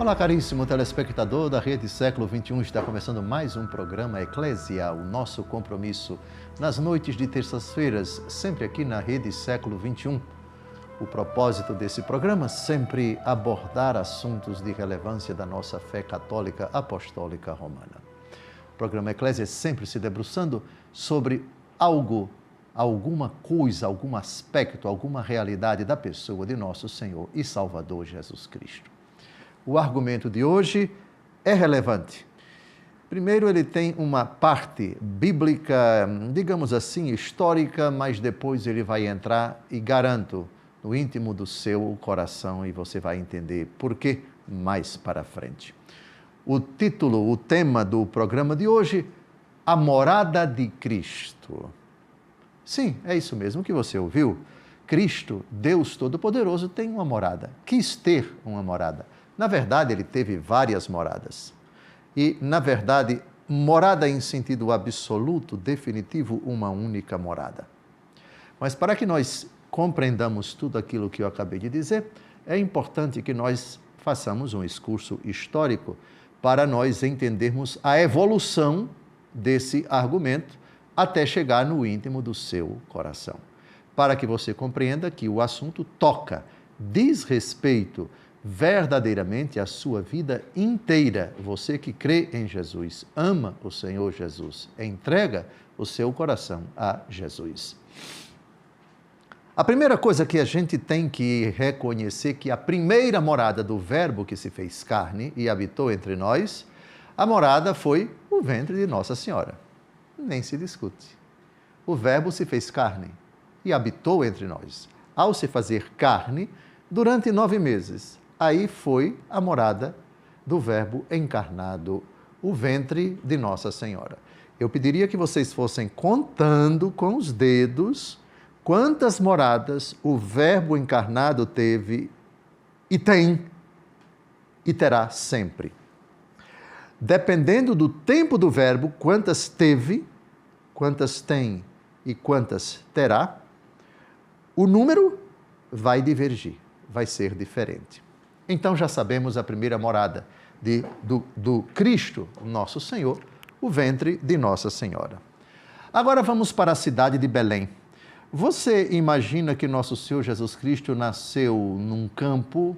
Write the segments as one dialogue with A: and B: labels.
A: Olá, caríssimo telespectador da Rede Século XXI, está começando mais um programa Eclésia, o nosso compromisso nas noites de terças-feiras, sempre aqui na Rede Século XXI. O propósito desse programa sempre abordar assuntos de relevância da nossa fé católica apostólica romana. O programa Eclésia sempre se debruçando sobre algo, alguma coisa, algum aspecto, alguma realidade da pessoa de nosso Senhor e Salvador Jesus Cristo. O argumento de hoje é relevante. Primeiro, ele tem uma parte bíblica, digamos assim, histórica, mas depois ele vai entrar, e garanto, no íntimo do seu coração, e você vai entender por quê mais para frente. O título, o tema do programa de hoje, A Morada de Cristo. Sim, é isso mesmo que você ouviu. Cristo, Deus Todo-Poderoso, tem uma morada, quis ter uma morada. Na verdade, ele teve várias moradas. E, na verdade, morada em sentido absoluto, definitivo, uma única morada. Mas para que nós compreendamos tudo aquilo que eu acabei de dizer, é importante que nós façamos um excurso histórico para nós entendermos a evolução desse argumento até chegar no íntimo do seu coração. Para que você compreenda que o assunto toca, diz respeito verdadeiramente a sua vida inteira. Você que crê em Jesus, ama o Senhor Jesus, entrega o seu coração a Jesus. A primeira coisa que a gente tem que reconhecer que a primeira morada do Verbo que se fez carne e habitou entre nós, a morada foi o ventre de Nossa Senhora. Nem se discute. O Verbo se fez carne e habitou entre nós. Ao se fazer carne, durante 9 meses, aí foi a morada do Verbo encarnado, o ventre de Nossa Senhora. Eu pediria que vocês fossem contando com os dedos quantas moradas o Verbo encarnado teve e tem e terá sempre. Dependendo do tempo do Verbo, quantas teve, quantas tem e quantas terá, o número vai divergir, vai ser diferente. Então já sabemos a primeira morada do Cristo, nosso Senhor, o ventre de Nossa Senhora. Agora vamos para a cidade de Belém. Você imagina que nosso Senhor Jesus Cristo nasceu num campo,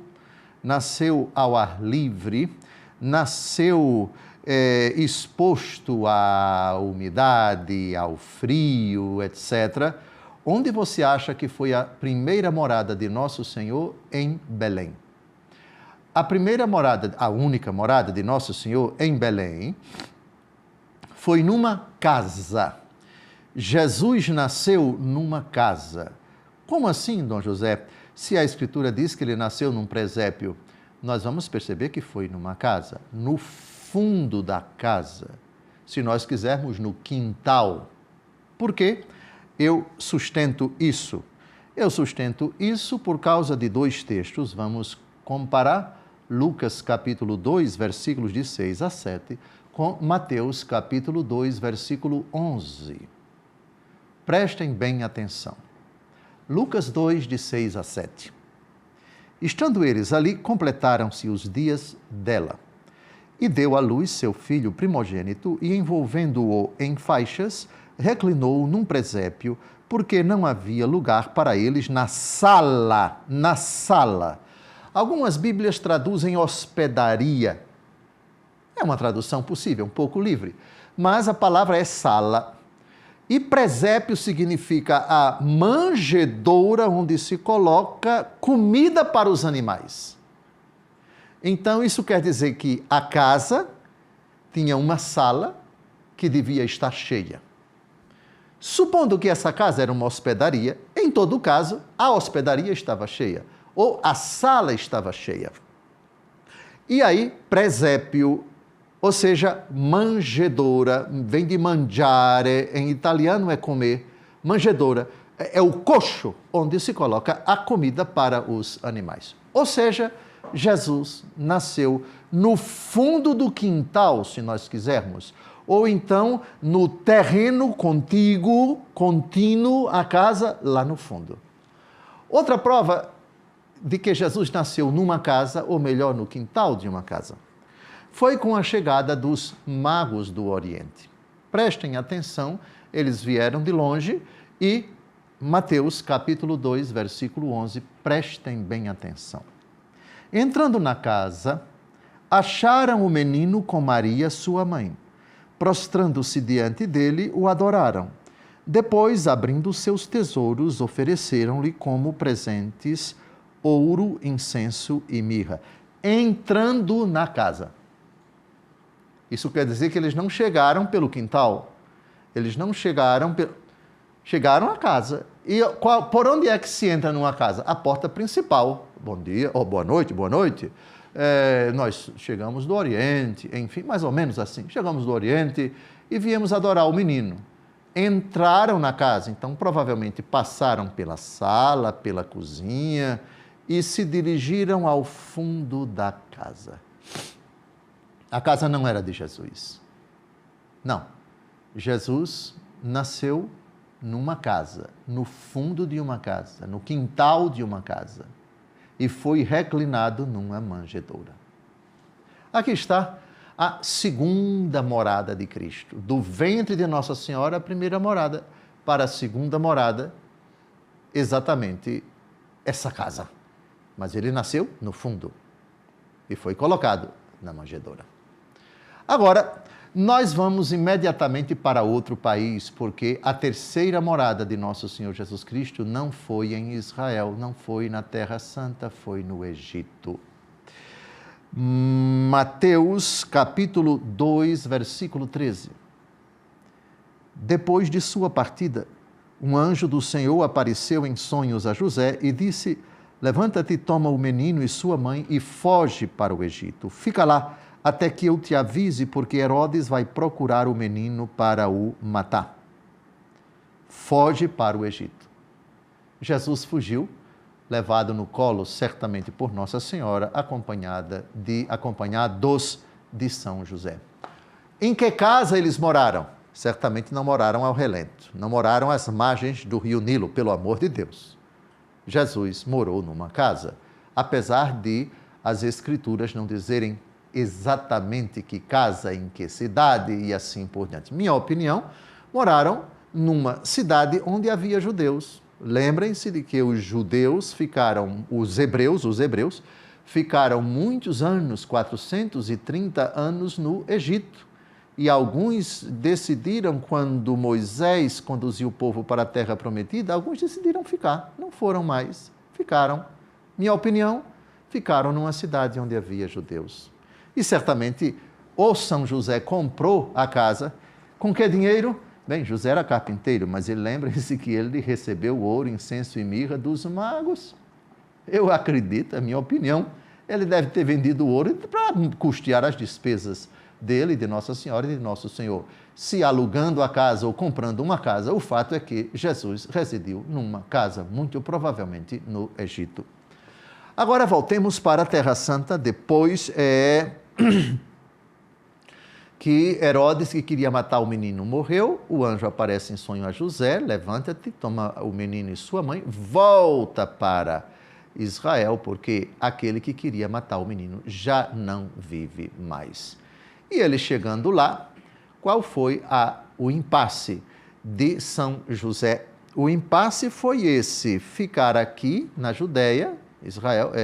A: nasceu ao ar livre, nasceu exposto à umidade, ao frio, etc. Onde você acha que foi a primeira morada de nosso Senhor? Em Belém. A primeira morada, a única morada de Nosso Senhor em Belém, foi numa casa. Jesus nasceu numa casa. Como assim, Dom José? Se a Escritura diz que ele nasceu num presépio, nós vamos perceber que foi numa casa, no fundo da casa. Se nós quisermos, no quintal. Por quê? Eu sustento isso. Eu sustento isso por causa de 2 textos. Vamos comparar Lucas capítulo 2, versículos de 6 a 7, com Mateus capítulo 2, versículo 11. Prestem bem atenção. Lucas 2, de 6 a 7. Estando eles ali, completaram-se os dias dela. E deu à luz seu filho primogênito, e envolvendo-o em faixas, reclinou-o num presépio, porque não havia lugar para eles na sala. Na sala. Algumas Bíblias traduzem hospedaria. É uma tradução possível, um pouco livre. Mas a palavra é sala. E presépio significa a manjedoura onde se coloca comida para os animais. Então, isso quer dizer que a casa tinha uma sala que devia estar cheia. Supondo que essa casa era uma hospedaria, em todo caso, a hospedaria estava cheia. Ou a sala estava cheia. E aí, presépio, ou seja, manjedoura, vem de mangiare, em italiano é comer, manjedoura, é o coxo onde se coloca a comida para os animais. Ou seja, Jesus nasceu no fundo do quintal, se nós quisermos, ou então no terreno contínuo à casa, lá no fundo. Outra prova de que Jesus nasceu numa casa, ou melhor, no quintal de uma casa, foi com a chegada dos magos do Oriente. Prestem atenção, eles vieram de longe e Mateus capítulo 2, versículo 11, prestem bem atenção. Entrando na casa, acharam o menino com Maria, sua mãe. Prostrando-se diante dele, o adoraram. Depois, abrindo seus tesouros, ofereceram-lhe como presentes ouro, incenso e mirra. Entrando na casa. Isso quer dizer que eles não chegaram pelo quintal. Eles não chegaram chegaram à casa. E por onde é que se entra numa casa? A porta principal. Bom dia, ou boa noite, boa noite. Nós chegamos do Oriente, enfim, mais ou menos assim. Chegamos do Oriente e viemos adorar o menino. Entraram na casa, então provavelmente passaram pela sala, pela cozinha e se dirigiram ao fundo da casa. A casa não era de Jesus. Não. Jesus nasceu numa casa, no fundo de uma casa, no quintal de uma casa, e foi reclinado numa manjedoura. Aqui está a segunda morada de Cristo. Do ventre de Nossa Senhora, a primeira morada, para a segunda morada, exatamente essa casa. Mas ele nasceu no fundo e foi colocado na manjedoura. Agora, nós vamos imediatamente para outro país, porque a terceira morada de Nosso Senhor Jesus Cristo não foi em Israel, não foi na Terra Santa, foi no Egito. Mateus capítulo 2, versículo 13. Depois de sua partida, um anjo do Senhor apareceu em sonhos a José e disse: levanta-te, toma o menino e sua mãe e foge para o Egito. Fica lá até que eu te avise, porque Herodes vai procurar o menino para o matar. Foge para o Egito. Jesus fugiu, levado no colo, certamente por Nossa Senhora, acompanhados de São José. Em que casa eles moraram? Certamente não moraram ao relento, não moraram às margens do rio Nilo, pelo amor de Deus. Jesus morou numa casa, apesar de as Escrituras não dizerem exatamente que casa, em que cidade e assim por diante. Minha opinião, moraram numa cidade onde havia judeus. Lembrem-se de que os hebreus ficaram muitos anos, 430 anos no Egito. E alguns decidiram, quando Moisés conduziu o povo para a terra prometida, alguns decidiram ficar, não foram mais, ficaram. Minha opinião, ficaram numa cidade onde havia judeus. E certamente o São José comprou a casa. Com que dinheiro? Bem, José era carpinteiro, mas lembre-se que ele recebeu ouro, incenso e mirra dos magos. Eu acredito, é a minha opinião, ele deve ter vendido ouro para custear as despesas dele, de Nossa Senhora e de Nosso Senhor. Se alugando a casa ou comprando uma casa, o fato é que Jesus residiu numa casa, muito provavelmente no Egito. Agora voltemos para a Terra Santa, depois que Herodes, que queria matar o menino, morreu, o anjo aparece em sonho a José, levanta-te, toma o menino e sua mãe, volta para Israel, porque aquele que queria matar o menino já não vive mais. E ele chegando lá, qual foi o impasse de São José? O impasse foi esse: ficar aqui na Judéia,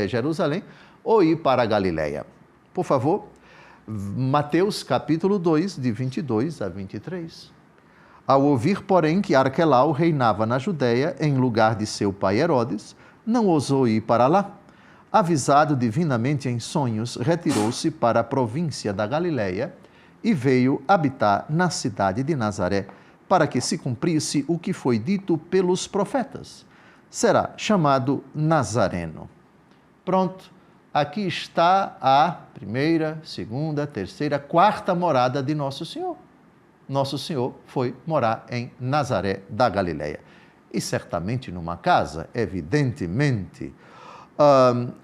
A: Jerusalém, ou ir para a Galileia. Por favor, Mateus capítulo 2, de 22 a 23. Ao ouvir, porém, que Arquelau reinava na Judéia, em lugar de seu pai Herodes, não ousou ir para lá. Avisado divinamente em sonhos, retirou-se para a província da Galileia e veio habitar na cidade de Nazaré, para que se cumprisse o que foi dito pelos profetas. Será chamado Nazareno. Pronto, aqui está a primeira, segunda, terceira, quarta morada de Nosso Senhor. Nosso Senhor foi morar em Nazaré da Galileia. E certamente numa casa, evidentemente.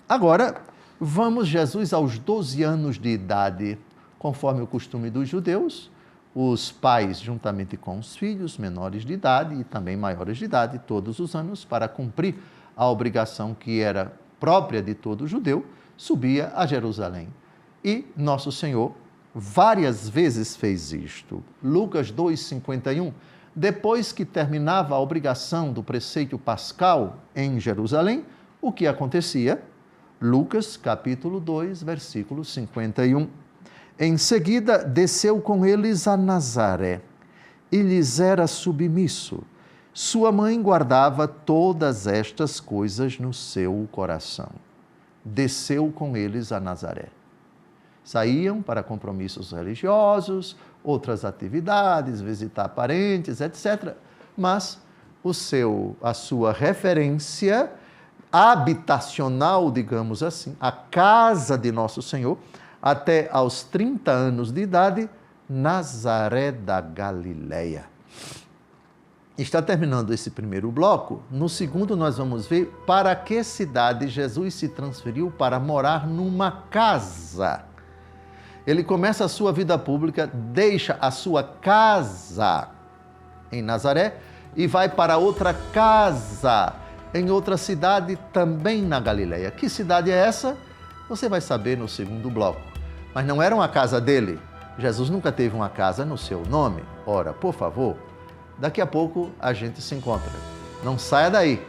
A: Agora, vamos Jesus aos 12 anos de idade, conforme o costume dos judeus, os pais, juntamente com os filhos menores de idade e também maiores de idade, todos os anos, para cumprir a obrigação que era própria de todo judeu, subia a Jerusalém. E Nosso Senhor várias vezes fez isto. Lucas 2,51, depois que terminava a obrigação do preceito pascal em Jerusalém, o que acontecia? Lucas capítulo 2, versículo 51. Em seguida, desceu com eles a Nazaré e lhes era submisso. Sua mãe guardava todas estas coisas no seu coração. Desceu com eles a Nazaré. Saíam para compromissos religiosos, outras atividades, visitar parentes, etc. Mas a sua referência habitacional, digamos assim, a casa de Nosso Senhor, até aos 30 anos de idade, Nazaré da Galileia. Está terminando esse primeiro bloco. No segundo, nós vamos ver para que cidade Jesus se transferiu para morar numa casa. Ele começa a sua vida pública, deixa a sua casa em Nazaré e vai para outra casa em outra cidade também na Galileia. Que cidade é essa? Você vai saber no segundo bloco. Mas não era uma casa dele. Jesus nunca teve uma casa no seu nome. Ora, por favor, daqui a pouco a gente se encontra. Não saia daí.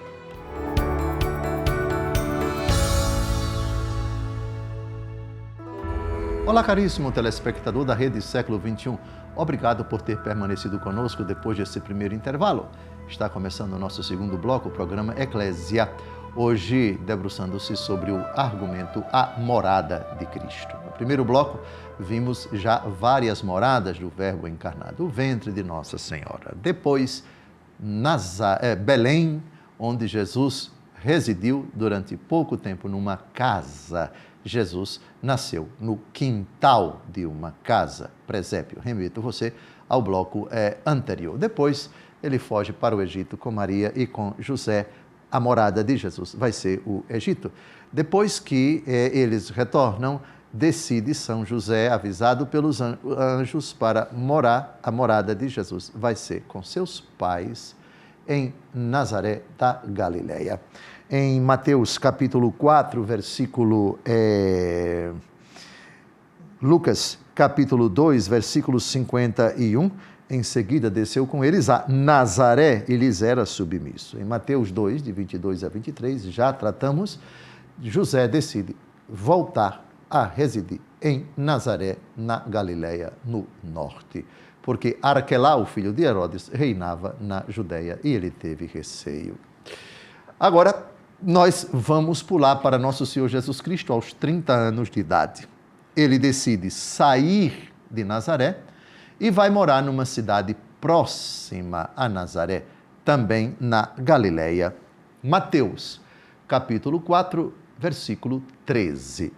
A: Olá, caríssimo telespectador da Rede Século XXI. Obrigado por ter permanecido conosco depois desse primeiro intervalo. Está começando o nosso segundo bloco, o programa Eclésia. Hoje, debruçando-se sobre o argumento A Morada de Cristo. No primeiro bloco, vimos já várias moradas do Verbo encarnado. O ventre de Nossa Senhora. Depois, Belém, onde Jesus residiu durante pouco tempo numa casa. Jesus nasceu no quintal de uma casa, presépio. Remito você ao bloco anterior. Depois, ele foge para o Egito com Maria e com José. A morada de Jesus vai ser o Egito. Depois que eles retornam, decide São José, avisado pelos anjos, para morar. A morada de Jesus vai ser com seus pais em Nazaré da Galileia. Em Mateus capítulo 4, versículo... Lucas capítulo 2, versículo 51, em seguida desceu com eles a Nazaré e lhes era submisso. Em Mateus 2, de 22 a 23, já tratamos, José decide voltar a residir em Nazaré, na Galileia, no norte, porque Arquelá, o filho de Herodes, reinava na Judéia e ele teve receio. Agora, nós vamos pular para Nosso Senhor Jesus Cristo aos 30 anos de idade. Ele decide sair de Nazaré e vai morar numa cidade próxima a Nazaré, também na Galileia. Mateus, capítulo 4, versículo 13.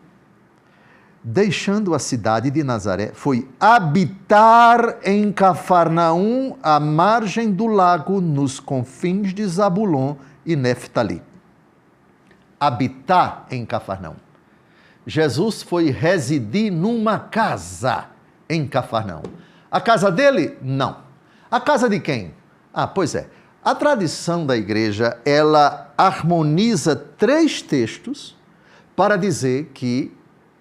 A: Deixando a cidade de Nazaré, foi habitar em Cafarnaum, à margem do lago, nos confins de Zabulon e Neftali. Habitar em Cafarnaum. Jesus foi residir numa casa em Cafarnaum. A casa dele? Não. A casa de quem? Pois é. A tradição da igreja, ela harmoniza 3 textos para dizer que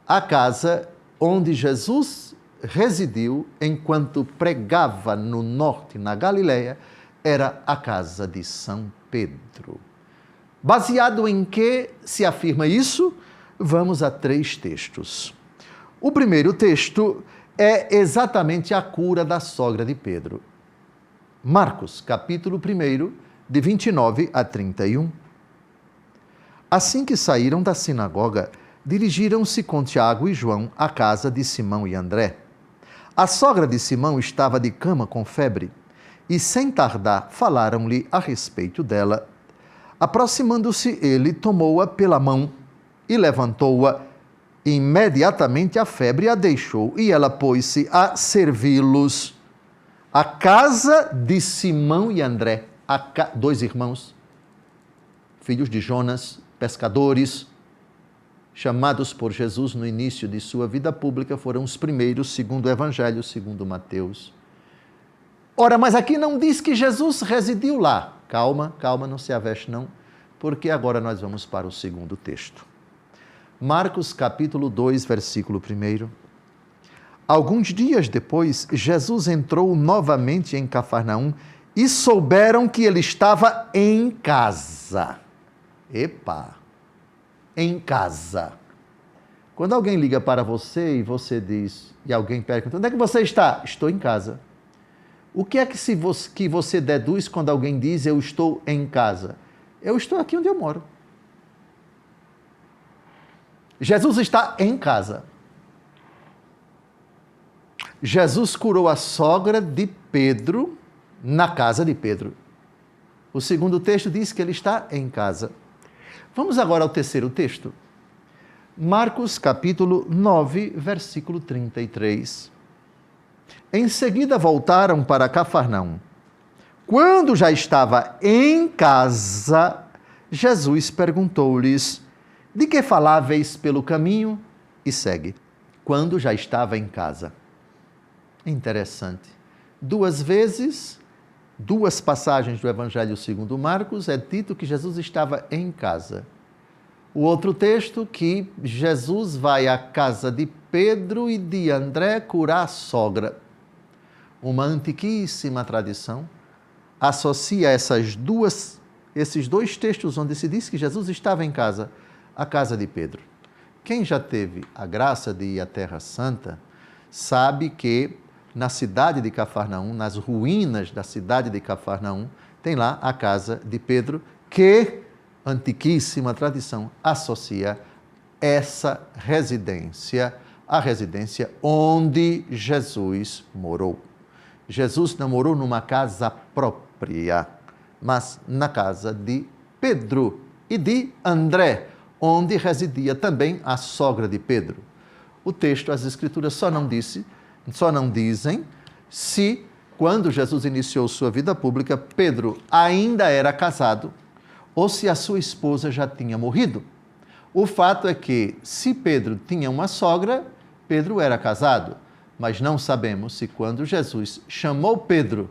A: a casa onde Jesus residiu enquanto pregava no norte, na Galileia, era a casa de São Pedro. Baseado em que se afirma isso? Vamos a 3 textos. O primeiro texto é exatamente a cura da sogra de Pedro. Marcos, capítulo 1, de 29 a 31. Assim que saíram da sinagoga, dirigiram-se com Tiago e João à casa de Simão e André. A sogra de Simão estava de cama com febre, e sem tardar falaram-lhe a respeito dela. Aproximando-se ele, tomou-a pela mão e levantou-a. Imediatamente a febre a deixou e ela pôs-se a servi-los. A casa de Simão e André, 2 irmãos, filhos de Jonas, pescadores, chamados por Jesus no início de sua vida pública, foram os primeiros, segundo o Evangelho, segundo Mateus. Ora, mas aqui não diz que Jesus residiu lá. Calma, não se aveste não. porque agora nós vamos para o segundo texto. Marcos capítulo 2, versículo 1. Alguns dias depois, Jesus entrou novamente em Cafarnaum e souberam que ele estava em casa. Epa! Em casa. Quando alguém liga para você e você diz, e alguém pergunta, onde é que você está? Estou em casa. O que é que você deduz quando alguém diz, eu estou em casa? Eu estou aqui onde eu moro. Jesus está em casa. Jesus curou a sogra de Pedro na casa de Pedro. O segundo texto diz que ele está em casa. Vamos agora ao terceiro texto. Marcos capítulo 9, versículo 33. Em seguida voltaram para Cafarnaum. Quando já estava em casa, Jesus perguntou-lhes, de que faláveis pelo caminho? E segue. Quando já estava em casa. Interessante. 2 vezes, 2 passagens do Evangelho segundo Marcos, é dito que Jesus estava em casa. O outro texto, que Jesus vai à casa de Pedro e de André curar a sogra. Uma antiquíssima tradição associa esses 2 textos onde se diz que Jesus estava em casa, a casa de Pedro. Quem já teve a graça de ir à Terra Santa, sabe que na cidade de Cafarnaum, nas ruínas da cidade de Cafarnaum, tem lá a casa de Pedro, que antiquíssima tradição associa essa residência à residência onde Jesus morou. Jesus não morou numa casa própria, mas na casa de Pedro e de André, onde residia também a sogra de Pedro. O texto, as Escrituras só não dizem se, quando Jesus iniciou sua vida pública, Pedro ainda era casado ou se a sua esposa já tinha morrido. O fato é que, se Pedro tinha uma sogra, Pedro era casado, mas não sabemos se, quando Jesus chamou Pedro,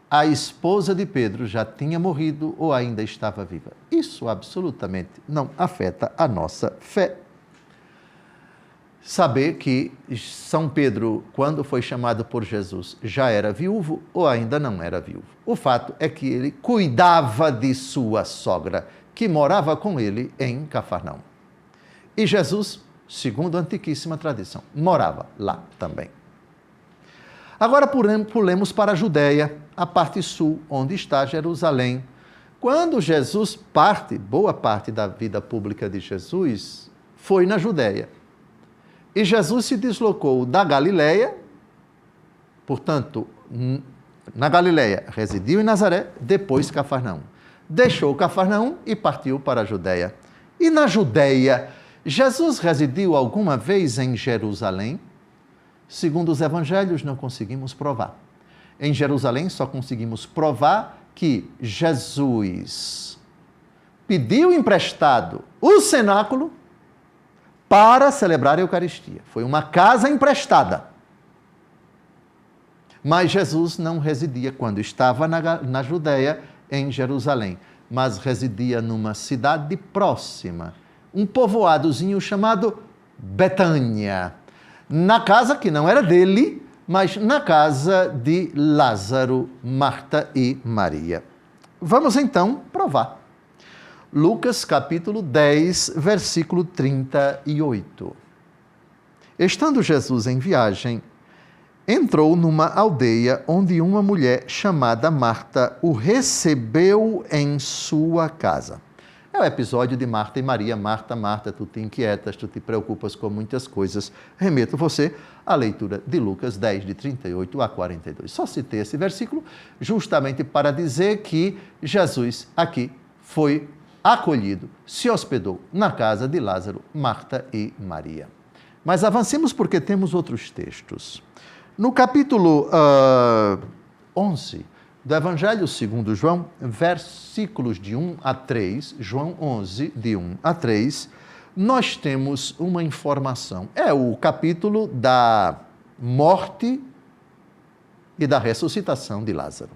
A: a esposa de Pedro já tinha morrido ou ainda estava viva. Isso absolutamente não afeta a nossa fé. Saber que São Pedro, quando foi chamado por Jesus, já era viúvo ou ainda não era viúvo. O fato é que ele cuidava de sua sogra, que morava com ele em Cafarnaum. E Jesus, segundo a antiquíssima tradição, morava lá também. Agora pulemos para a Judéia, a parte sul, onde está Jerusalém. Quando Jesus parte, boa parte da vida pública de Jesus foi na Judéia. E Jesus se deslocou da Galileia, portanto, na Galileia, residiu em Nazaré, depois Cafarnaum. Deixou Cafarnaum e partiu para a Judéia. E na Judéia, Jesus residiu alguma vez em Jerusalém? Segundo os evangelhos, não conseguimos provar. Em Jerusalém, só conseguimos provar que Jesus pediu emprestado o cenáculo para celebrar a Eucaristia. Foi uma casa emprestada. Mas Jesus não residia, quando estava na Judéia, em Jerusalém, mas residia numa cidade próxima, um povoadozinho chamado Betânia, na casa que não era dele, mas na casa de Lázaro, Marta e Maria. Vamos então provar. Lucas capítulo 10, versículo 38. Estando Jesus em viagem, entrou numa aldeia onde uma mulher chamada Marta o recebeu em sua casa. É o episódio de Marta e Maria. Marta, Marta, tu te inquietas, tu te preocupas com muitas coisas. Remeto você à leitura de Lucas 10, de 38 a 42. Só citei esse versículo justamente para dizer que Jesus aqui foi acolhido, se hospedou na casa de Lázaro, Marta e Maria. Mas avancemos, porque temos outros textos. No capítulo 11 do Evangelho segundo João, versículos de 1 a 3, João 11, de 1 a 3, nós temos uma informação. É o capítulo da morte e da ressuscitação de Lázaro.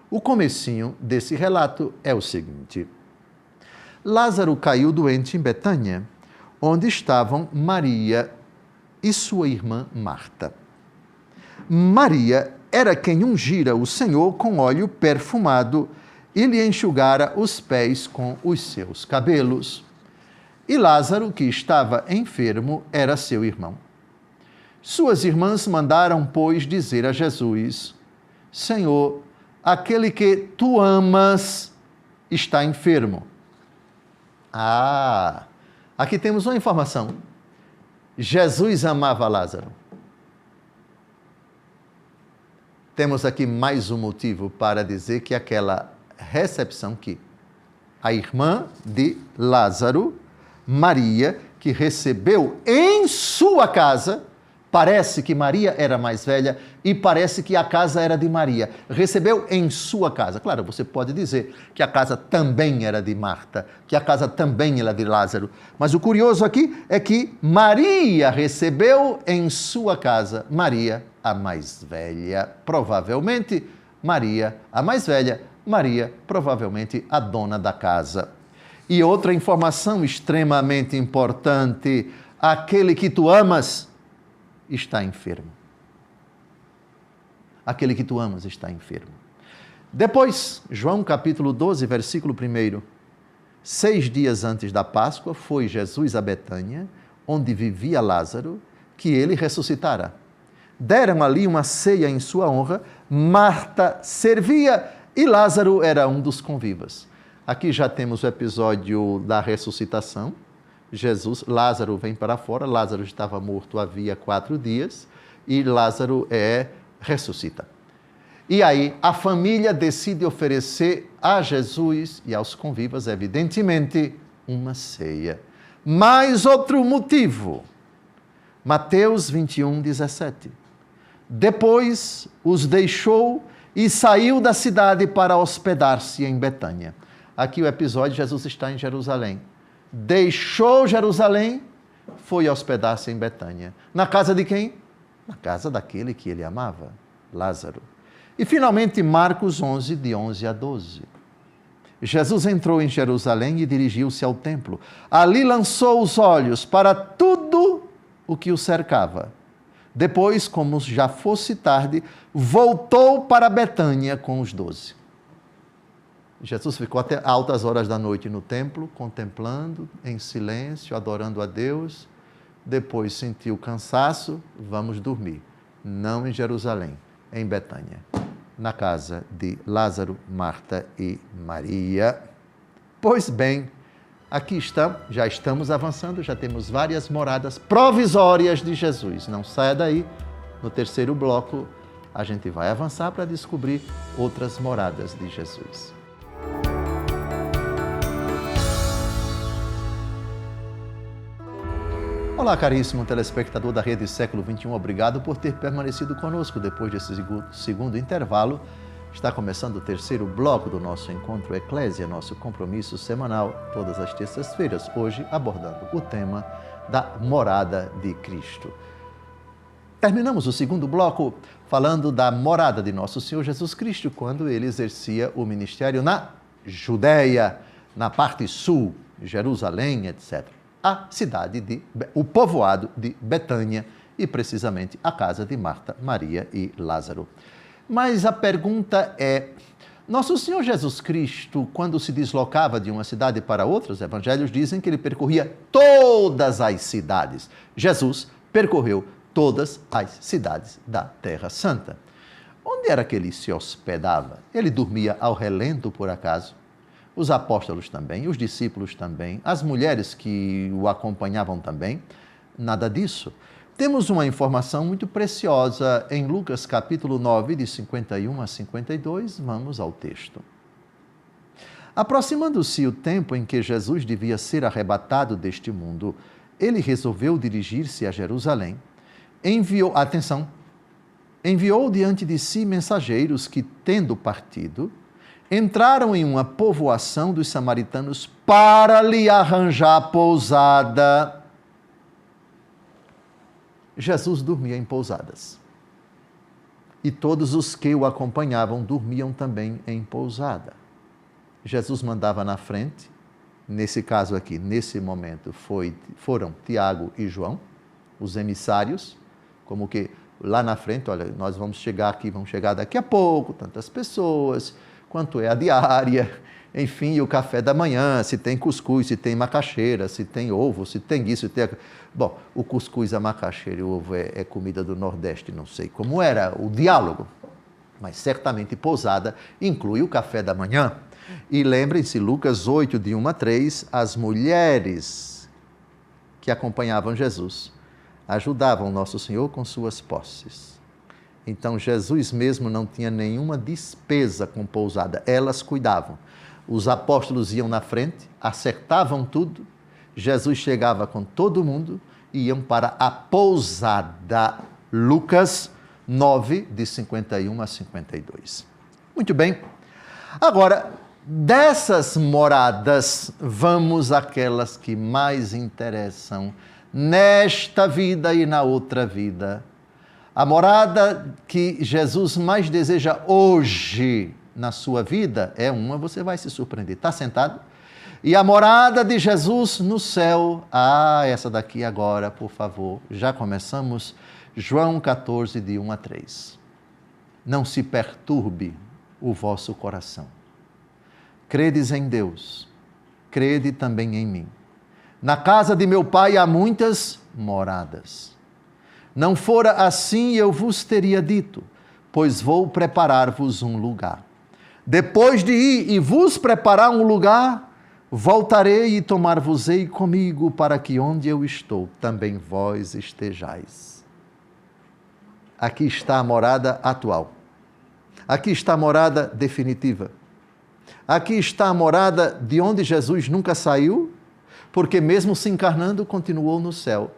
A: O comecinho desse relato é o seguinte: Lázaro caiu doente em Betânia, onde estavam Maria e sua irmã Marta. Maria era quem ungira o Senhor com óleo perfumado e lhe enxugara os pés com os seus cabelos. E Lázaro, que estava enfermo, era seu irmão. Suas irmãs mandaram, pois, dizer a Jesus: Senhor, aquele que tu amas está enfermo. Aqui temos uma informação. Jesus amava Lázaro. Temos aqui mais um motivo para dizer que aquela recepção que a irmã de Lázaro, Maria, que recebeu em sua casa, parece que Maria era mais velha e parece que a casa era de Maria. Recebeu em sua casa. Claro, você pode dizer que a casa também era de Marta, que a casa também era de Lázaro. Mas o curioso aqui é que Maria recebeu em sua casa. Maria, a mais velha, provavelmente Maria, a mais velha, Maria, provavelmente a dona da casa. E outra informação extremamente importante: aquele que tu amas está enfermo. Aquele que tu amas está enfermo. Depois, João capítulo 12, versículo 1. 6 dias antes da Páscoa, foi Jesus a Betânia, onde vivia Lázaro, que ele ressuscitara. Deram ali uma ceia em sua honra, Marta servia e Lázaro era um dos convivas. Aqui já temos o episódio da ressuscitação. Lázaro vem para fora, Lázaro estava morto havia 4 dias e Lázaro ressuscita. E aí a família decide oferecer a Jesus e aos convivas, evidentemente, uma ceia. Mais outro motivo, Mateus 21, 17. Depois os deixou e saiu da cidade para hospedar-se em Betânia. Aqui o episódio, Jesus está em Jerusalém. Deixou Jerusalém, foi hospedar-se em Betânia. Na casa de quem? Na casa daquele que ele amava, Lázaro. E finalmente Marcos 11, de 11 a 12. Jesus entrou em Jerusalém e dirigiu-se ao templo. Ali lançou os olhos para tudo o que o cercava. Depois, como já fosse tarde, voltou para Betânia com os 12. Jesus ficou até altas horas da noite no templo, contemplando, em silêncio, adorando a Deus. Depois sentiu cansaço, vamos dormir. Não em Jerusalém, em Betânia, na casa de Lázaro, Marta e Maria. Pois bem, aqui já estamos avançando, já temos várias moradas provisórias de Jesus. Não saia daí, no terceiro bloco a gente vai avançar para descobrir outras moradas de Jesus. Olá, caríssimo telespectador da Rede Século XXI, obrigado por ter permanecido conosco depois desse segundo intervalo. Está começando o terceiro bloco do nosso Encontro Eclésia, nosso compromisso semanal, todas as terças-feiras, hoje abordando o tema da morada de Cristo. Terminamos o segundo bloco falando da morada de nosso Senhor Jesus Cristo, quando ele exercia o ministério na Judéia, na parte sul, Jerusalém, etc. O povoado de Betânia e precisamente a casa de Marta, Maria e Lázaro. Mas a pergunta é, nosso Senhor Jesus Cristo, quando se deslocava de uma cidade para outra, os evangelhos dizem que ele percorria todas as cidades. Jesus percorreu todas as cidades da Terra Santa. Onde era que ele se hospedava? Ele dormia ao relento, por acaso? Os apóstolos também, os discípulos também, as mulheres que o acompanhavam também? Nada disso. Temos uma informação muito preciosa em Lucas capítulo 9, de 51 a 52. Vamos ao texto. Aproximando-se o tempo em que Jesus devia ser arrebatado deste mundo, ele resolveu dirigir-se a Jerusalém. Enviou diante de si mensageiros que, tendo partido, entraram em uma povoação dos samaritanos para lhe arranjar pousada. Jesus dormia em pousadas. E todos os que o acompanhavam dormiam também em pousada. Jesus mandava na frente nesse caso aqui, nesse momento, foram Tiago e João, os emissários, como que lá na frente, olha, nós vamos chegar daqui a pouco, tantas pessoas, quanto é a diária, enfim, o café da manhã, se tem cuscuz, se tem macaxeira, se tem ovo, se tem isso, se tem... Bom, o cuscuz, a macaxeira e o ovo é comida do Nordeste, não sei como era o diálogo, mas certamente pousada inclui o café da manhã. E lembrem-se, Lucas 8, de 1 a 3, as mulheres que acompanhavam Jesus ajudavam Nosso Senhor com suas posses. Então, Jesus mesmo não tinha nenhuma despesa com pousada, elas cuidavam. Os apóstolos iam na frente, acertavam tudo, Jesus chegava com todo mundo e iam para a pousada. Lucas 9, de 51 a 52. Muito bem. Agora, dessas moradas, vamos àquelas que mais interessam nesta vida e na outra vida. A morada que Jesus mais deseja hoje na sua vida é uma, você vai se surpreender. Está sentado? E a morada de Jesus no céu, essa daqui agora, por favor. Já começamos. João 14, de 1 a 3. Não se perturbe o vosso coração. Credes em Deus, crede também em mim. Na casa de meu Pai há muitas moradas. Não fora assim, eu vos teria dito, pois vou preparar-vos um lugar. Depois de ir e vos preparar um lugar, voltarei e tomar-vos-ei comigo, para que onde eu estou, também vós estejais. Aqui está a morada atual. Aqui está a morada definitiva. Aqui está a morada de onde Jesus nunca saiu, porque mesmo se encarnando, continuou no céu.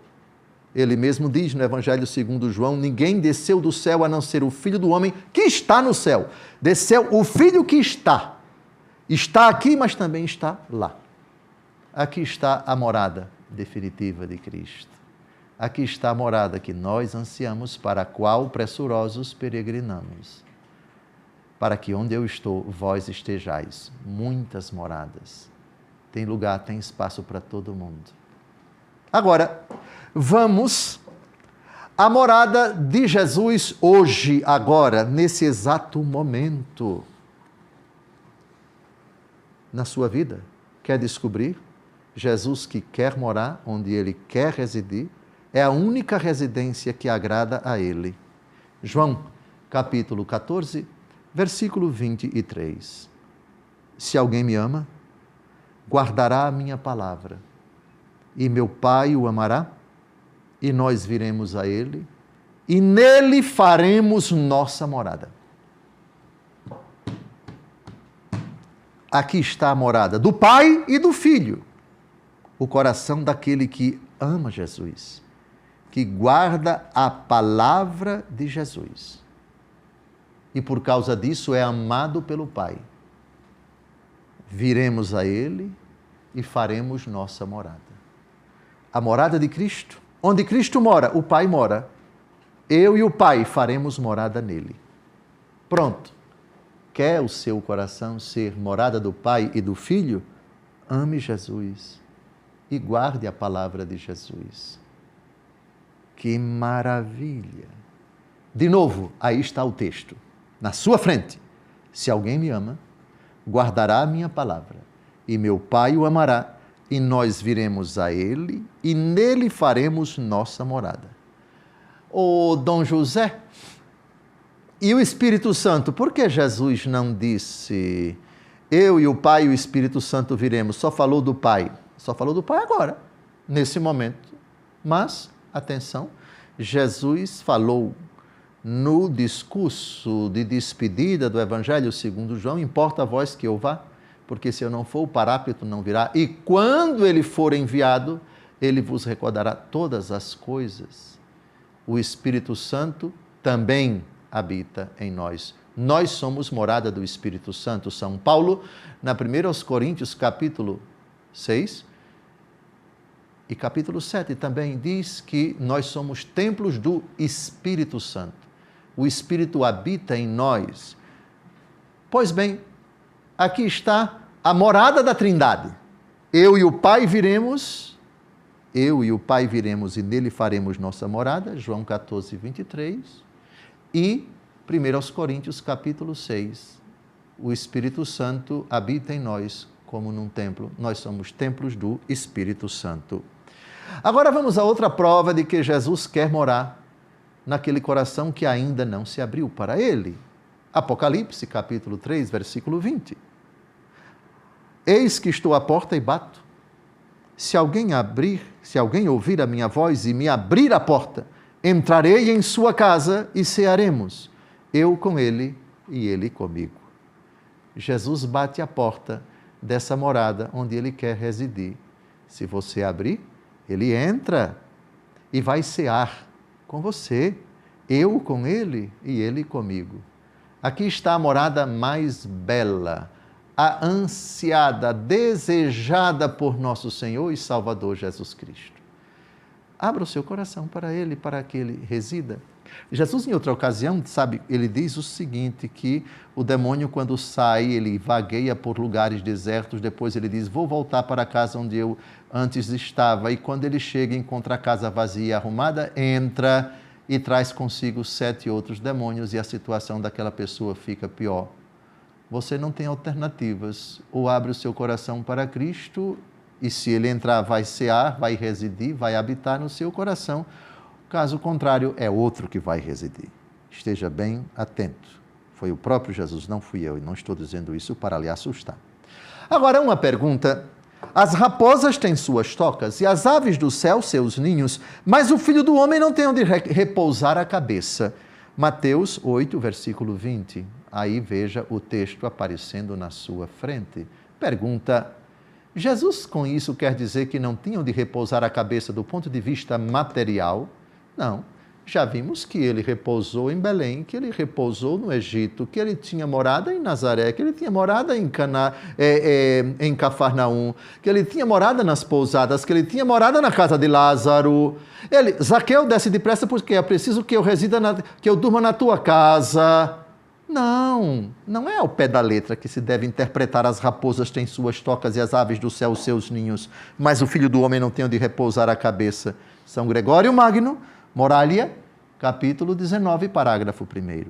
A: Ele mesmo diz no Evangelho segundo João, ninguém desceu do céu a não ser o Filho do Homem que está no céu. Desceu o Filho que está. Está aqui, mas também está lá. Aqui está a morada definitiva de Cristo. Aqui está a morada que nós ansiamos, para a qual pressurosos peregrinamos. Para que onde eu estou, vós estejais. Muitas moradas. Tem lugar, tem espaço para todo mundo. Agora, vamos à morada de Jesus hoje, agora, nesse exato momento. Na sua vida, quer descobrir? Jesus que quer morar onde Ele quer residir, é a única residência que agrada a Ele. João, capítulo 14, versículo 23. Se alguém me ama, guardará a minha palavra, e meu Pai o amará, e nós viremos a Ele, e nele faremos nossa morada. Aqui está a morada do Pai e do Filho, o coração daquele que ama Jesus, que guarda a palavra de Jesus. E por causa disso é amado pelo Pai. Viremos a Ele e faremos nossa morada. A morada de Cristo, onde Cristo mora, o Pai mora. Eu e o Pai faremos morada nele. Pronto. Quer o seu coração ser morada do Pai e do Filho? Ame Jesus e guarde a palavra de Jesus. Que maravilha! De novo, aí está o texto, na sua frente. Se alguém me ama, guardará a minha palavra, e meu Pai o amará, e nós viremos a Ele, e nele faremos nossa morada. Ô Dom José, e o Espírito Santo? Por que Jesus não disse, eu e o Pai e o Espírito Santo viremos? Só falou do Pai. Só falou do Pai agora, nesse momento. Mas, atenção, Jesus falou no discurso de despedida do Evangelho segundo João, importa a vós que eu vá, porque se eu não for, o Paráclito não virá. E quando ele for enviado, ele vos recordará todas as coisas. O Espírito Santo também habita em nós. Nós somos morada do Espírito Santo. São Paulo, na 1 Coríntios, capítulo 6 e capítulo 7, também diz que nós somos templos do Espírito Santo. O Espírito habita em nós. Pois bem, aqui está a morada da Trindade. eu e o Pai viremos e nele faremos nossa morada, João 14, 23, e 1 Coríntios capítulo 6, o Espírito Santo habita em nós como num templo, nós somos templos do Espírito Santo. Agora vamos a outra prova de que Jesus quer morar naquele coração que ainda não se abriu para ele. Apocalipse capítulo 3, versículo 20. Eis que estou à porta e bato. Se alguém ouvir a minha voz e me abrir a porta, entrarei em sua casa e cearemos, eu com ele e ele comigo. Jesus bate a porta dessa morada onde ele quer residir. Se você abrir, ele entra e vai cear com você, eu com ele e ele comigo. Aqui está a morada mais bela, a ansiada, desejada por nosso Senhor e Salvador Jesus Cristo. Abra o seu coração para ele, para que ele resida. Jesus, em outra ocasião, ele diz o seguinte, que o demônio, quando sai, ele vagueia por lugares desertos, depois ele diz, vou voltar para a casa onde eu antes estava, e quando ele chega e encontra a casa vazia e arrumada, entra e traz consigo 7 outros demônios, e a situação daquela pessoa fica pior. Você não tem alternativas, ou abre o seu coração para Cristo, e se ele entrar, vai cear, vai residir, vai habitar no seu coração. Caso contrário, é outro que vai residir. Esteja bem atento. Foi o próprio Jesus, não fui eu, e não estou dizendo isso para lhe assustar. Agora, uma pergunta. As raposas têm suas tocas e as aves do céu seus ninhos, mas o Filho do Homem não tem onde repousar a cabeça. Mateus 8, versículo 20. Aí veja o texto aparecendo na sua frente. Pergunta: Jesus com isso quer dizer que não tinham de repousar a cabeça do ponto de vista material? Não. Já vimos que ele repousou em Belém, que ele repousou no Egito, que ele tinha morada em Nazaré, que ele tinha morada em Cafarnaum, que ele tinha morada nas pousadas, que ele tinha morada na casa de Lázaro. Zaqueu, desce depressa porque é preciso que eu durma na tua casa. Não é ao pé da letra que se deve interpretar as raposas têm suas tocas e as aves do céu os seus ninhos, mas o Filho do Homem não tem onde repousar a cabeça. São Gregório Magno, Moralia, capítulo 19, parágrafo 1º.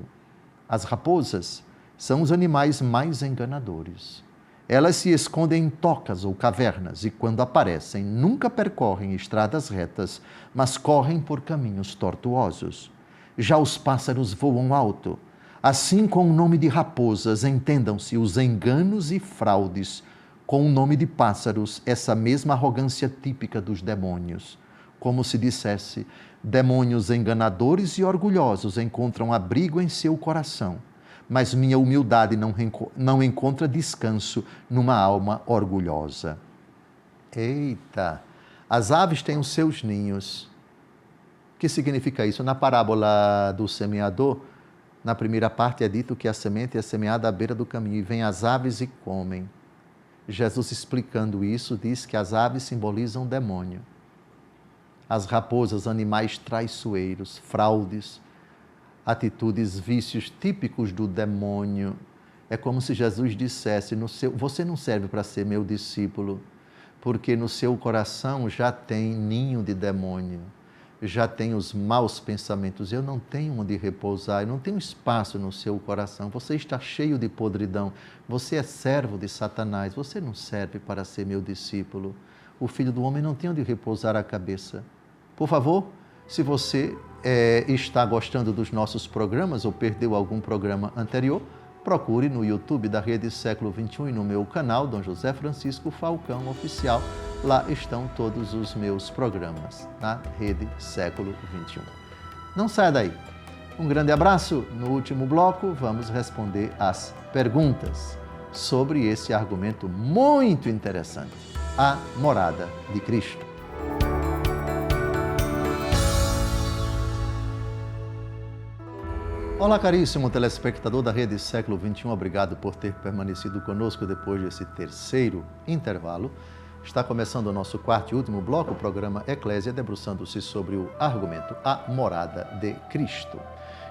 A: As raposas são os animais mais enganadores. Elas se escondem em tocas ou cavernas e, quando aparecem, nunca percorrem estradas retas, mas correm por caminhos tortuosos. Já os pássaros voam alto. Assim, com o nome de raposas, entendam-se os enganos e fraudes. Com o nome de pássaros, essa mesma arrogância típica dos demônios. Como se dissesse, demônios enganadores e orgulhosos encontram abrigo em seu coração, mas minha humildade não encontra descanso numa alma orgulhosa. Eita! As aves têm os seus ninhos. O que significa isso? Na parábola do semeador, na primeira parte é dito que a semente é semeada à beira do caminho e vêm as aves e comem. Jesus, explicando isso, diz que as aves simbolizam o demônio. As raposas, animais traiçoeiros, fraudes, atitudes, vícios típicos do demônio. É como se Jesus dissesse, você não serve para ser meu discípulo, porque no seu coração já tem ninho de demônio, já tem os maus pensamentos, eu não tenho onde repousar, eu não tenho espaço no seu coração, você está cheio de podridão, você é servo de Satanás, você não serve para ser meu discípulo. O Filho do Homem não tem onde repousar a cabeça. Por favor, se você está gostando dos nossos programas ou perdeu algum programa anterior, procure no YouTube da Rede Século XXI e no meu canal, Dom José Francisco Falcão Oficial. Lá estão todos os meus programas, na Rede Século XXI. Não saia daí. Um grande abraço. No último bloco, vamos responder as perguntas sobre esse argumento muito interessante, a morada de Cristo. Olá, caríssimo telespectador da Rede Século XXI, obrigado por ter permanecido conosco depois desse terceiro intervalo. Está começando o nosso quarto e último bloco, o programa Eclésia, debruçando-se sobre o argumento A Morada de Cristo.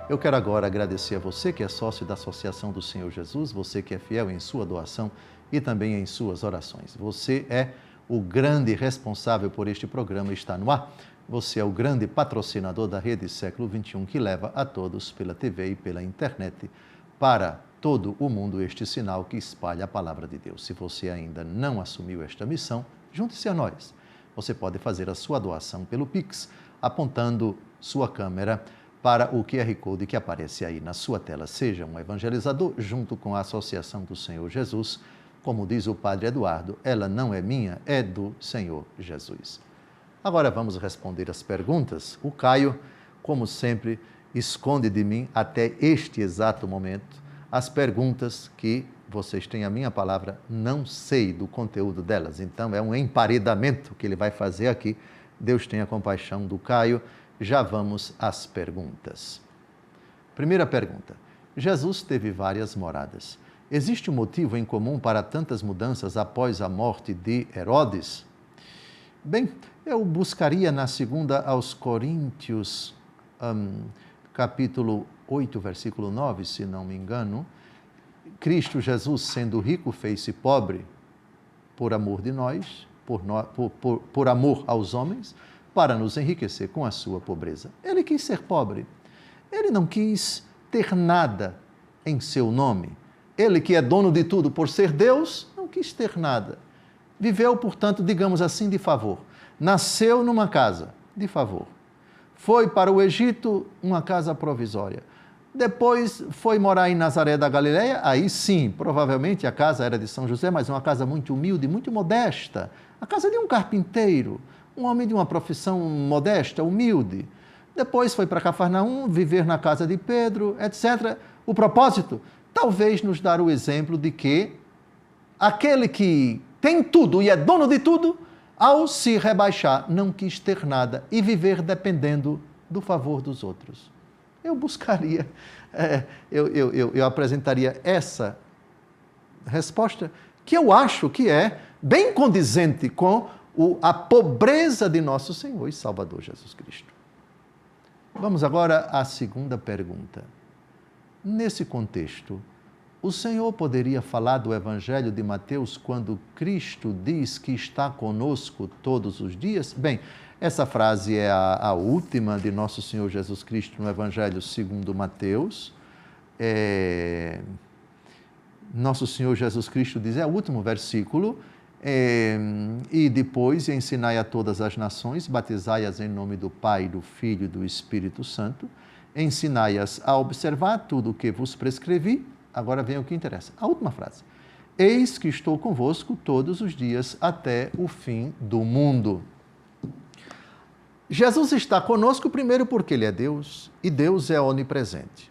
A: Eu quero agora agradecer a você que é sócio da Associação do Senhor Jesus, você que é fiel em sua doação e também em suas orações. Você é o grande responsável por este programa, está no ar. Você é o grande patrocinador da Rede Século XXI, que leva a todos pela TV e pela internet para todo o mundo este sinal que espalha a palavra de Deus. Se você ainda não assumiu esta missão, junte-se a nós. Você pode fazer a sua doação pelo Pix, apontando sua câmera para o QR Code que aparece aí na sua tela. Seja um evangelizador junto com a Associação do Senhor Jesus. Como diz o Padre Eduardo, ela não é minha, é do Senhor Jesus. Agora vamos responder as perguntas. O Caio, como sempre, esconde de mim até este exato momento as perguntas que vocês têm a minha palavra, não sei do conteúdo delas. Então é um emparedamento que ele vai fazer aqui. Deus tenha compaixão do Caio. Já vamos às perguntas. Primeira pergunta. Jesus teve várias moradas. Existe um motivo em comum para tantas mudanças após a morte de Herodes? Bem, eu buscaria na segunda aos Coríntios, capítulo 8, versículo 9, se não me engano. Cristo Jesus, sendo rico, fez-se pobre por amor de nós, por amor aos homens, para nos enriquecer com a sua pobreza. Ele quis ser pobre. Ele não quis ter nada em seu nome. Ele, que é dono de tudo por ser Deus, não quis ter nada. Viveu, portanto, digamos assim, de favor. Nasceu numa casa de favor. Foi para o Egito, uma casa provisória. Depois foi morar em Nazaré da Galileia, aí sim, provavelmente a casa era de São José, mas uma casa muito humilde, muito modesta. A casa de um carpinteiro, um homem de uma profissão modesta, humilde. Depois foi para Cafarnaum, viver na casa de Pedro, etc. O propósito? Talvez nos dar o exemplo de que aquele que tem tudo e é dono de tudo, ao se rebaixar, não quis ter nada e viver dependendo do favor dos outros. Eu buscaria, eu apresentaria essa resposta, que eu acho que é bem condizente com a pobreza de nosso Senhor e Salvador Jesus Cristo. Vamos agora à segunda pergunta. Nesse contexto, o Senhor poderia falar do Evangelho de Mateus quando Cristo diz que está conosco todos os dias? Bem, essa frase é a última de nosso Senhor Jesus Cristo no Evangelho segundo Mateus. Nosso Senhor Jesus Cristo diz, é o último versículo, e depois ensinai a todas as nações, batizai-as em nome do Pai, do Filho e do Espírito Santo, ensinai-as a observar tudo o que vos prescrevi. Agora vem o que interessa. A última frase. Eis que estou convosco todos os dias até o fim do mundo. Jesus está conosco primeiro porque Ele é Deus e Deus é onipresente.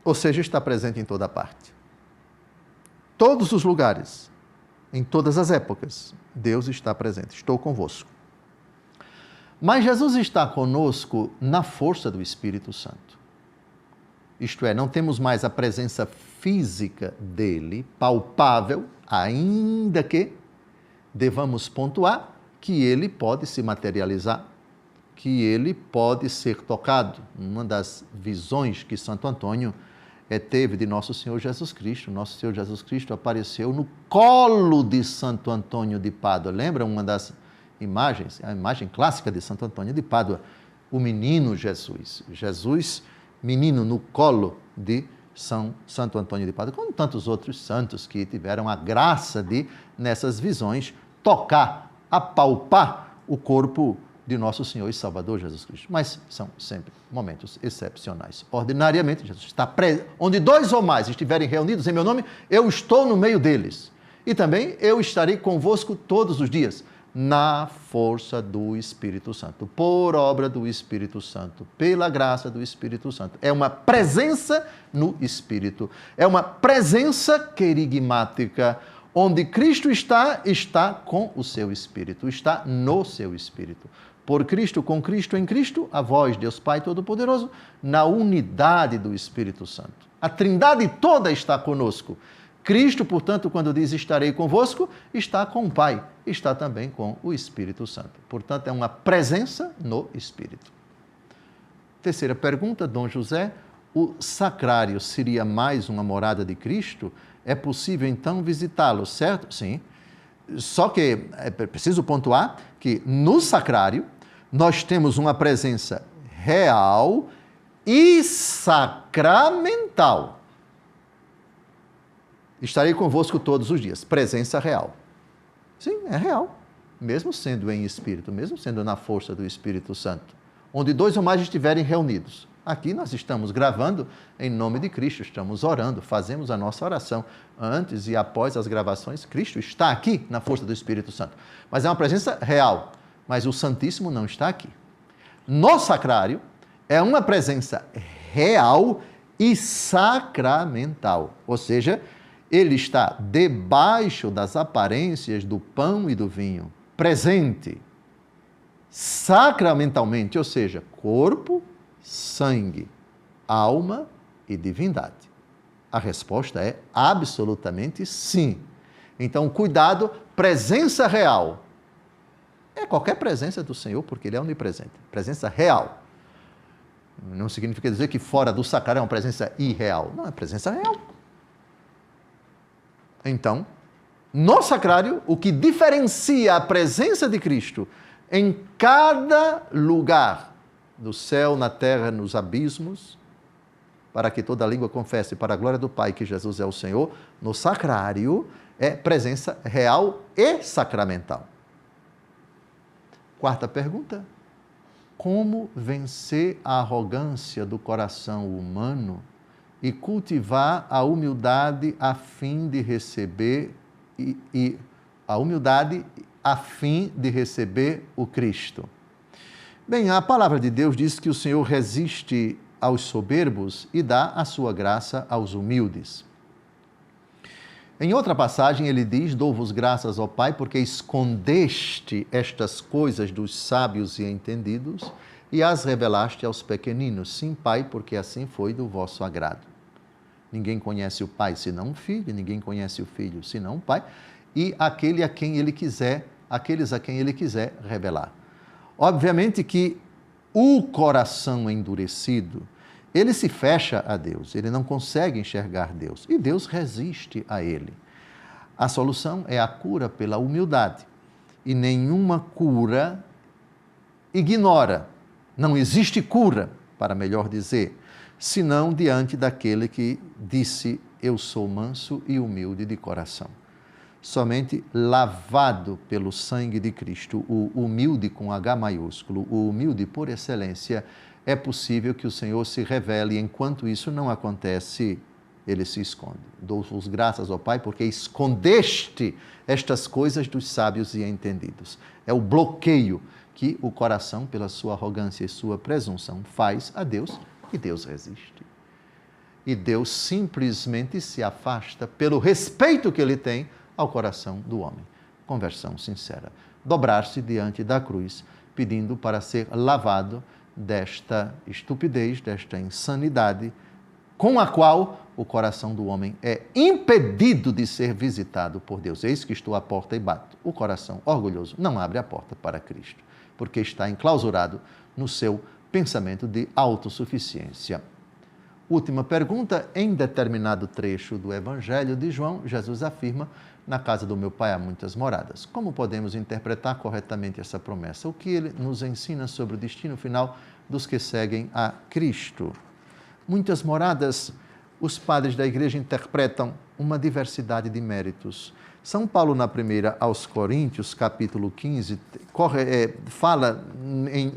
A: Ou seja, está presente em toda parte. Todos os lugares, em todas as épocas, Deus está presente. Estou convosco. Mas Jesus está conosco na força do Espírito Santo. Isto é, não temos mais a presença física dele, palpável, ainda que devamos pontuar que ele pode se materializar, que ele pode ser tocado. Uma das visões que Santo Antônio teve de Nosso Senhor Jesus Cristo. Nosso Senhor Jesus Cristo apareceu no colo de Santo Antônio de Pádua. Lembra uma das imagens, a imagem clássica de Santo Antônio de Pádua? O menino Jesus. Jesus, menino no colo de Santo Antônio de Pádua, como tantos outros santos que tiveram a graça de, nessas visões, tocar, apalpar o corpo de nosso Senhor e Salvador Jesus Cristo. Mas são sempre momentos excepcionais. Ordinariamente, Jesus está onde dois ou mais estiverem reunidos em meu nome, eu estou no meio deles. E também eu estarei convosco todos os dias, na força do Espírito Santo, por obra do Espírito Santo, pela graça do Espírito Santo. É uma presença no Espírito, é uma presença querigmática. Onde Cristo está, está com o seu Espírito, está no seu Espírito. Por Cristo, com Cristo, em Cristo, a vós, Deus Pai Todo-Poderoso, na unidade do Espírito Santo. A Trindade toda está conosco. Cristo, portanto, quando diz estarei convosco, está com o Pai, está também com o Espírito Santo. Portanto, é uma presença no Espírito. Terceira pergunta, Dom José, o sacrário seria mais uma morada de Cristo? É possível, então, visitá-lo, certo? Sim. Só que é preciso pontuar que no sacrário nós temos uma presença real e sacramental. Estarei convosco todos os dias. Presença real. Sim, é real. Mesmo sendo em espírito, mesmo sendo na força do Espírito Santo. Onde 2 ou mais estiverem reunidos. Aqui nós estamos gravando em nome de Cristo, estamos orando, fazemos a nossa oração. Antes e após as gravações, Cristo está aqui na força do Espírito Santo. Mas é uma presença real, mas o Santíssimo não está aqui. No sacrário, é uma presença real e sacramental, ou seja, ele está debaixo das aparências do pão e do vinho, presente, sacramentalmente, ou seja, corpo, sangue, alma e divindade. A resposta é absolutamente sim. Então, cuidado, presença real. É qualquer presença do Senhor, porque Ele é onipresente. Presença real. Não significa dizer que fora do sacrário é uma presença irreal. Não, é presença real. Então, no sacrário, o que diferencia a presença de Cristo em cada lugar, do céu, na terra, nos abismos, para que toda língua confesse para a glória do Pai que Jesus é o Senhor, no sacrário é presença real e sacramental. Quarta pergunta: como vencer a arrogância do coração humano e cultivar a humildade a fim de receber a humildade a fim de receber o Cristo? Bem, a palavra de Deus diz que o Senhor resiste aos soberbos e dá a sua graça aos humildes. Em outra passagem ele diz: dou-vos graças, ó Pai, porque escondeste estas coisas dos sábios e entendidos e as revelaste aos pequeninos. Sim, Pai, porque assim foi do vosso agrado. Ninguém conhece o Pai senão o Filho, ninguém conhece o Filho senão o Pai, e aqueles a quem Ele quiser revelar. Obviamente que o coração endurecido, ele se fecha a Deus, ele não consegue enxergar Deus, e Deus resiste a ele. A solução é a cura pela humildade, e nenhuma cura ignora, não existe cura, para melhor dizer, senão diante daquele que disse: eu sou manso e humilde de coração. Somente lavado pelo sangue de Cristo, o humilde com H maiúsculo, o humilde por excelência, é possível que o Senhor se revele, e enquanto isso não acontece, ele se esconde. Dou-vos graças, ó Pai, porque escondeste estas coisas dos sábios e entendidos. É o bloqueio que o coração, pela sua arrogância e sua presunção, faz a Deus, e Deus resiste. E Deus simplesmente se afasta pelo respeito que ele tem ao coração do homem. Conversão sincera. Dobrar-se diante da cruz, pedindo para ser lavado desta estupidez, desta insanidade, com a qual o coração do homem é impedido de ser visitado por Deus. Eis que estou à porta e bato. O coração orgulhoso não abre a porta para Cristo, porque está enclausurado no seu pensamento de autossuficiência. Última pergunta: em determinado trecho do Evangelho de João, Jesus afirma: na casa do meu Pai há muitas moradas. Como podemos interpretar corretamente essa promessa? O que ele nos ensina sobre o destino final dos que seguem a Cristo? Muitas moradas, os padres da igreja interpretam uma diversidade de méritos. São Paulo, na primeira aos Coríntios, capítulo 15, fala em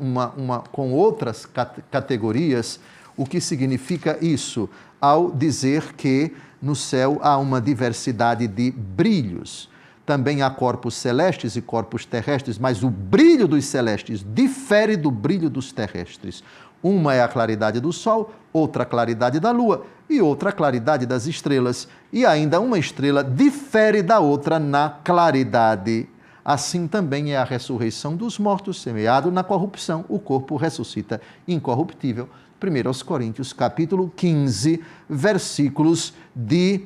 A: com outras categorias o que significa isso, ao dizer que no céu há uma diversidade de brilhos. Também há corpos celestes e corpos terrestres, mas o brilho dos celestes difere do brilho dos terrestres. Uma é a claridade do sol, outra a claridade da lua e outra a claridade das estrelas. E ainda uma estrela difere da outra na claridade. Assim também é a ressurreição dos mortos, semeado na corrupção, o corpo ressuscita incorruptível. 1 Coríntios, capítulo 15, versículos de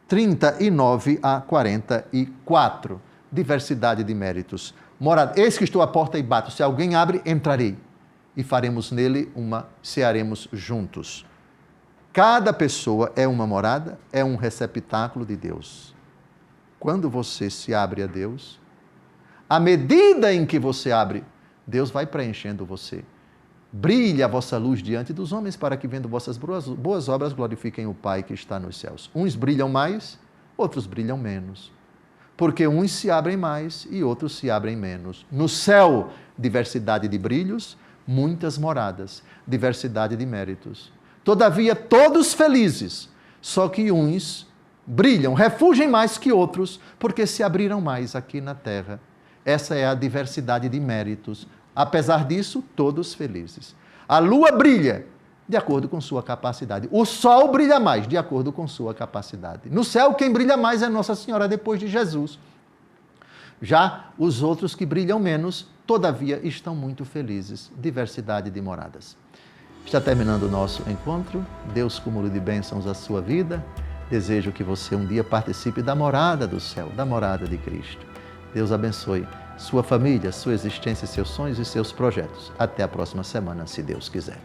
A: 39 a 44. Diversidade de méritos. Morada. Eis que estou à porta e bato. Se alguém abre, entrarei. E faremos nele cearemos juntos. Cada pessoa é uma morada, é um receptáculo de Deus. quando você se abre a Deus, à medida em que você abre, Deus vai preenchendo você. Brilhe a vossa luz diante dos homens, para que, vendo vossas boas obras, glorifiquem o Pai que está nos céus. Uns brilham mais, outros brilham menos. Porque uns se abrem mais e outros se abrem menos. No céu, diversidade de brilhos, muitas moradas, diversidade de méritos. Todavia, todos felizes, só que uns brilham, refugem mais que outros, porque se abriram mais aqui na terra. Essa é a diversidade de méritos. Apesar disso, todos felizes. A lua brilha de acordo com sua capacidade. O sol brilha mais de acordo com sua capacidade. No céu, quem brilha mais é Nossa Senhora depois de Jesus. Já os outros que brilham menos, todavia, estão muito felizes. Diversidade de moradas. Está terminando o nosso encontro. Deus cúmulo de bênçãos à sua vida. Desejo que você um dia participe da morada do céu, da morada de Cristo. Deus abençoe sua família, sua existência, seus sonhos e seus projetos. Até a próxima semana, se Deus quiser.